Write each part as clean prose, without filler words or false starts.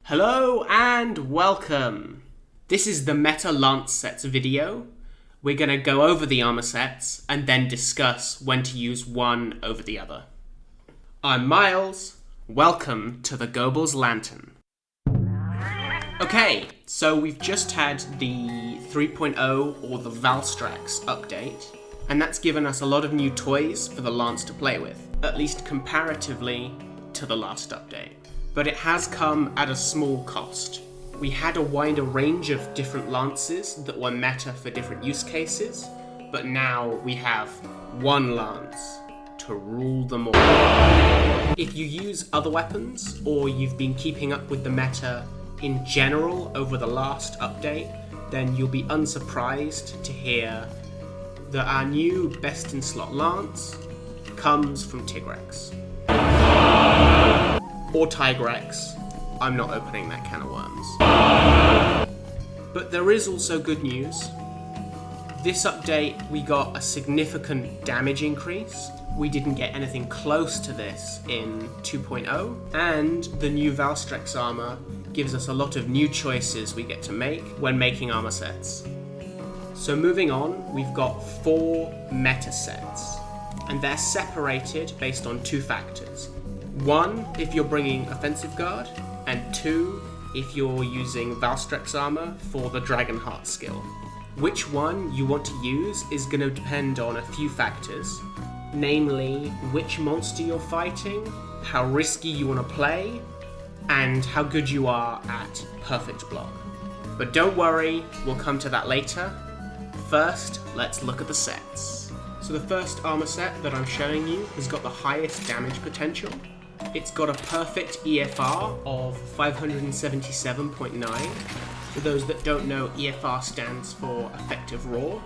Hello and welcome! This is the Meta Lance Sets video. We're going to go over the armor sets and then discuss when to use one over the other. I'm Miles. Welcome to the Goebbels Lantern. Okay, so we've just had the 3.0 or the Valstrax update, and that's given us a lot of new toys for the Lance to play with, at least comparatively to the last update. But it has come at a small cost. We had a wider range of different lances that were meta for different use cases, but now we have one lance to rule them all. If you use other weapons, or you've been keeping up with the meta in general over the last update, then you'll be unsurprised to hear that our new best-in-slot lance comes from Tigrex. Or Tigrex. I'm not opening that can of worms. But there is also good news. This update, we got a significant damage increase. We didn't get anything close to this in 2.0. And the new Valstrax armor gives us a lot of new choices we get to make when making armor sets. So moving on, we've got 4 meta sets. And they're separated based on 2 factors. 1, if you're bringing Offensive Guard, and 2, if you're using Valstrax armor for the Dragonheart skill. Which one you want to use is going to depend on a few factors, namely which monster you're fighting, how risky you want to play, and how good you are at perfect block. But don't worry, we'll come to that later. First, let's look at the sets. So the first armor set that I'm showing you has got the highest damage potential. It's got a perfect EFR of 577.9. For those that don't know, EFR stands for Effective Roar,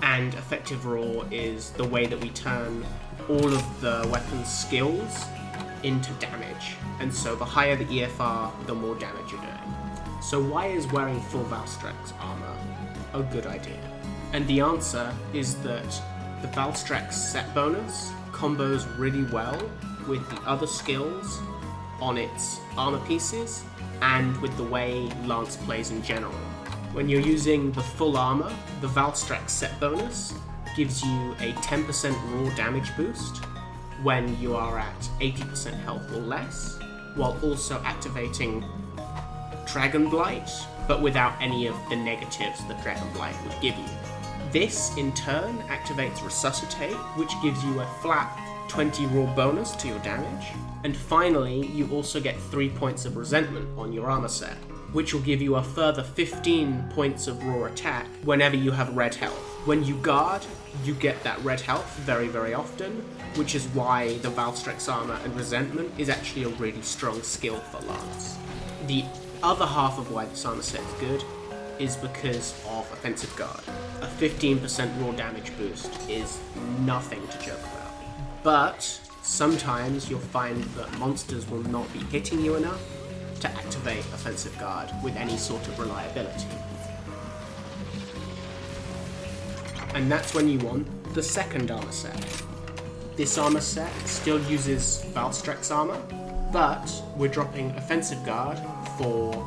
and Effective Roar is the way that we turn all of the weapon's skills into damage. And so the higher the EFR, the more damage you're doing. So why is wearing full Valstrax armor a good idea? And the answer is that the Valstrax set bonus combos really well with the other skills on its armor pieces and with the way Lance plays in general. When you're using the full armor, the Valstrax set bonus gives you a 10% raw damage boost when you are at 80% health or less, while also activating Dragon Blight, but without any of the negatives that Dragon Blight would give you. This, in turn, activates Resuscitate, which gives you a flat 20 raw bonus to your damage. And finally, you also get 3 points of resentment on your armor set, which will give you a further 15 points of raw attack whenever you have red health. When you guard, you get that red health very, very often, which is why the Valstrax armor and resentment is actually a really strong skill for Lance. The other half of why this armor set is good is because of Offensive Guard. A 15% raw damage boost is nothing to joke about. But sometimes you'll find that monsters will not be hitting you enough to activate Offensive Guard with any sort of reliability. And that's when you want the second armor set. This armor set still uses Valstrax armor, but we're dropping Offensive Guard for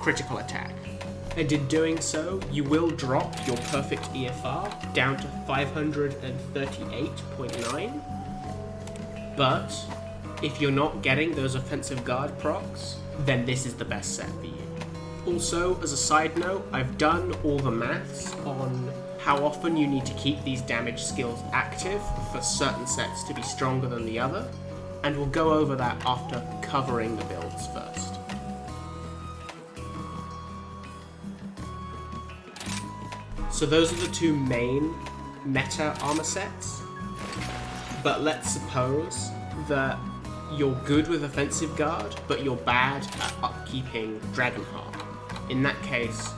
critical attack. And in doing so, you will drop your perfect EFR down to 538.9. But if you're not getting those Offensive Guard procs, then this is the best set for you. Also, as a side note, I've done all the maths on how often you need to keep these damage skills active for certain sets to be stronger than the other, and we'll go over that after covering the builds first. So those are the 2 main meta armor sets. But let's suppose that you're good with Offensive Guard, but you're bad at upkeeping Dragonheart. In that case,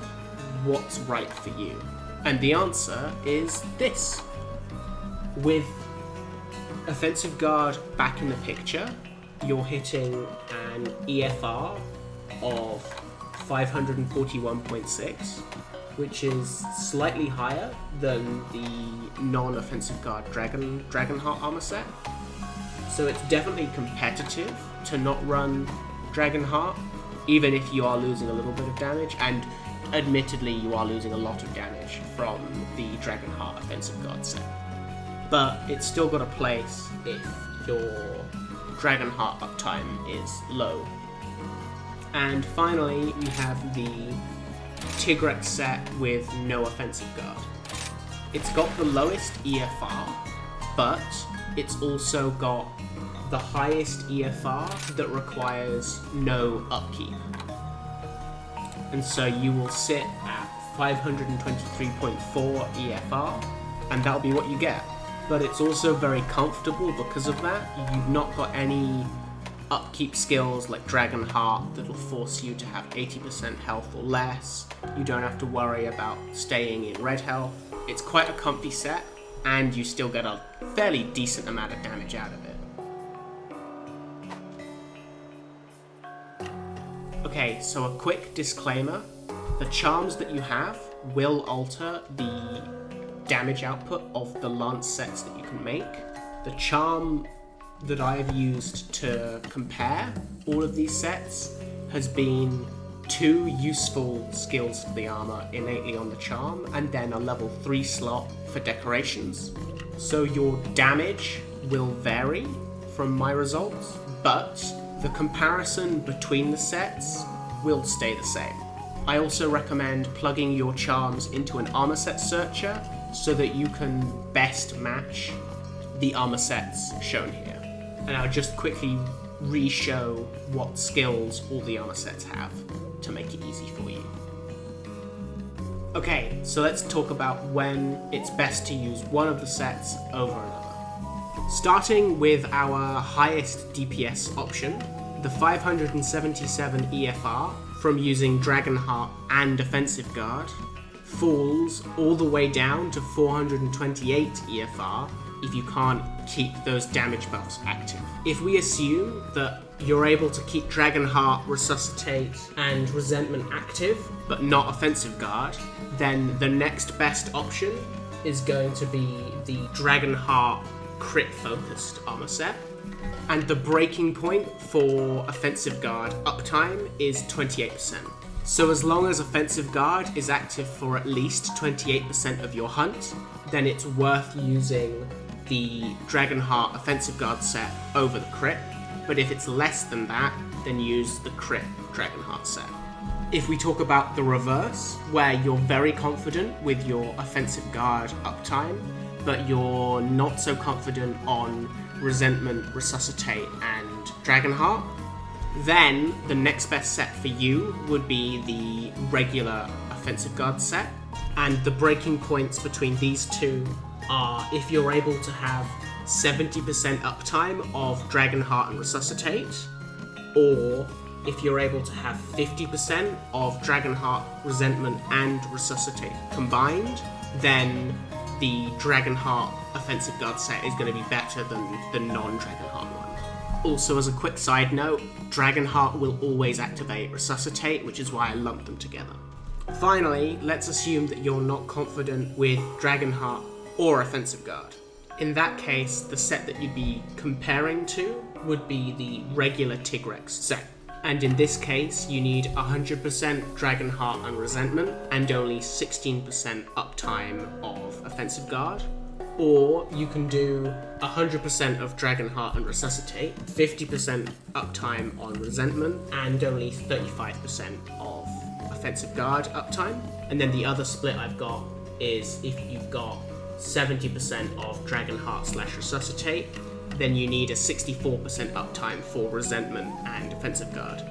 what's right for you? And the answer is this. With Offensive Guard back in the picture, you're hitting an EFR of 541.6, which is slightly higher than the non-Offensive Guard Dragonheart armor set. So it's definitely competitive to not run Dragonheart, even if you are losing a little bit of damage, and admittedly you are losing a lot of damage from the Dragonheart Offensive Guard set. But it's still got a place if your Dragonheart uptime is low. And finally, we have the Tigrex set with no Offensive Guard. It's got the lowest EFR, but it's also got the highest EFR that requires no upkeep. And so you will sit at 523.4 EFR, and that'll be what you get. But it's also very comfortable because of that. You've not got any upkeep skills like Dragonheart that'll force you to have 80% health or less. You don't have to worry about staying in red health. It's quite a comfy set, and you still get a fairly decent amount of damage out of it. Okay, so a quick disclaimer. The charms that you have will alter the damage output of the lance sets that you can make. The charm that I've used to compare all of these sets has been 2 useful skills for the armor innately on the charm, and then a level 3 slot for decorations. So your damage will vary from my results, but the comparison between the sets will stay the same. I also recommend plugging your charms into an armor set searcher so that you can best match the armor sets shown here. And I'll just quickly re-show what skills all the armor sets have to make it easy for you. Okay, so let's talk about when it's best to use one of the sets over another. Starting with our highest DPS option, the 577 EFR from using Dragonheart and Offensive Guard falls all the way down to 428 EFR if you can't keep those damage buffs active. If we assume that you're able to keep Dragonheart, Resuscitate, and Resentment active, but not Offensive Guard, then the next best option is going to be the Dragonheart crit-focused armor set. And the breaking point for Offensive Guard uptime is 28%. So as long as Offensive Guard is active for at least 28% of your hunt, then it's worth using the Dragonheart Offensive Guard set over the crit. But if it's less than that, then use the crit Dragonheart set. If we talk about the reverse, where you're very confident with your Offensive Guard uptime, but you're not so confident on Resentment, Resuscitate, and Dragonheart, then the next best set for you would be the regular Offensive Guard set. And the breaking points between these two are if you're able to have 70% uptime of Dragonheart and Resuscitate, or if you're able to have 50% of Dragonheart, Resentment, and Resuscitate combined, then the Dragonheart Offensive Guard set is going to be better than the non-Dragonheart one. Also, as a quick side note, Dragonheart will always activate Resuscitate, which is why I lumped them together. Finally, let's assume that you're not confident with Dragonheart or Offensive Guard. In that case, the set that you'd be comparing to would be the regular Tigrex set. And in this case, you need 100% Dragonheart and Resentment, and only 16% uptime of Offensive Guard. Or you can do 100% of Dragonheart and Resuscitate, 50% uptime on Resentment, and only 35% of Offensive Guard uptime. And then the other split I've got is if you've got 70% of Dragonheart/Resuscitate, then you need a 64% uptime for Resentment and Offensive Guard.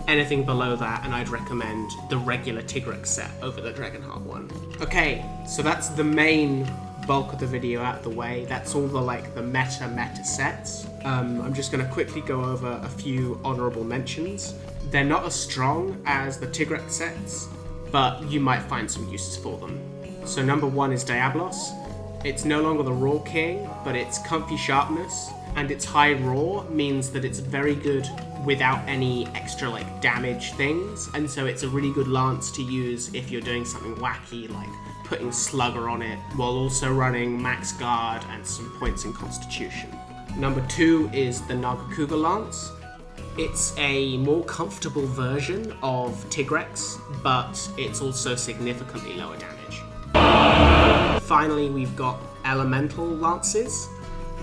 Anything below that, and I'd recommend the regular Tigrex set over the Dragonheart one. Okay, so that's the main bulk of the video out of the way. That's all the meta sets. I'm just going to quickly go over a few honorable mentions. They're not as strong as the Tigrex sets, but you might find some uses for them. So number 1 is Diablos. It's no longer the Raw King, but its comfy sharpness and its high raw means that it's very good without any extra damage things, and so it's a really good lance to use if you're doing something wacky like putting Slugger on it while also running max guard and some points in Constitution. Number 2 is the Nagakuga Lance. It's a more comfortable version of Tigrex, but it's also significantly lower damage. Finally, we've got Elemental Lances.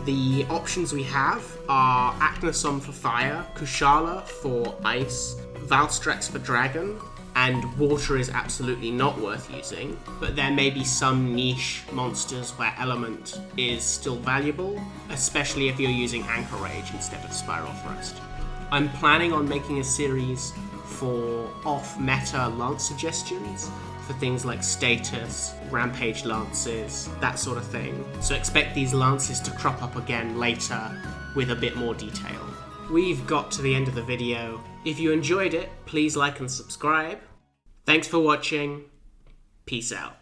The options we have are Aknosom for Fire, Kushala for Ice, Valstrax for Dragon, and Water is absolutely not worth using, but there may be some niche monsters where Element is still valuable, especially if you're using Anchor Rage instead of Spiral Thrust. I'm planning on making a series for off-meta lance suggestions for things like Status, Rampage Lances, that sort of thing. So expect these lances to crop up again later with a bit more detail. We've got to the end of the video. If you enjoyed it, please like and subscribe. Thanks for watching. Peace out.